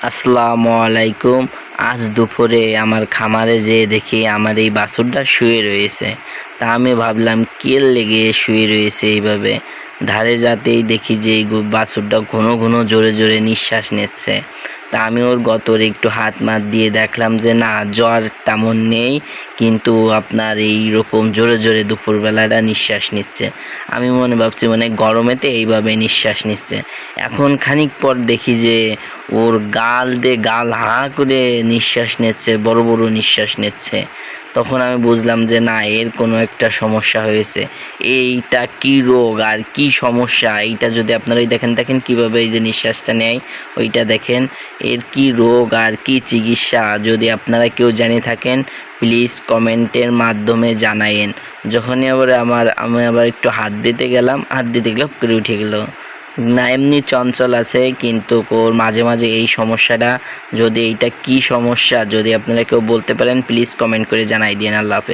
আসসালামু আলাইকুম। আজ দুপুরে আমার খামারে যেয়ে দেখি আমার এই বাছুরটা শুয়ে রয়েছে। তা আমি ভাবলাম কি লেগে শুয়ে রয়েছে এইভাবে। ধারে যাতেই দেখি যে এই বাছুরটা ঘন ঘন জোরে জোরে নিঃশ্বাস নিচ্ছে। তা আমি ওর গতরে একটু হাত মাত দিয়ে দেখলাম যে না, জ্বর তেমন নেই, কিন্তু আপনার এই রকম জোরে জোরে দুপুরবেলাটা নিঃশ্বাস নিচ্ছে। আমি ভাবছি গরমেতে এইভাবে নিঃশ্বাস নিচ্ছে। এখন খানিক পর দেখি যে ওর গাল দিয়ে গাল হাঁ করে নিঃশ্বাস নিচ্ছে, বড় বড় নিঃশ্বাস নিচ্ছে। তখন আমি বুঝলাম যে না, এর কোনো একটা সমস্যা হয়েছে। এইটা কি রোগ আর কি সমস্যা, এইটা যদি আপনারা দেখেন দেখেন কীভাবে এই যে নিঃশ্বাসটা নেয়, ওইটা দেখেন। এর কি রোগ আর কি চিকিৎসা যদি আপনারা কেউ জেনে থাকেন প্লিজ কমেন্টের মাধ্যমে জানায়েন। যখনই আমি আবার একটু হাত দিতে গেলাম, করে উঠে গেল। না, এমনি চঞ্চল আছে, কিন্তু ওর মাঝে মাঝে এই সমস্যাটা। যদি এইটা কি সমস্যা যদি আপনারা কেউ বলতে পারেন প্লিজ কমেন্ট করে জানাই দিন। আল্লাহ হাফেজ।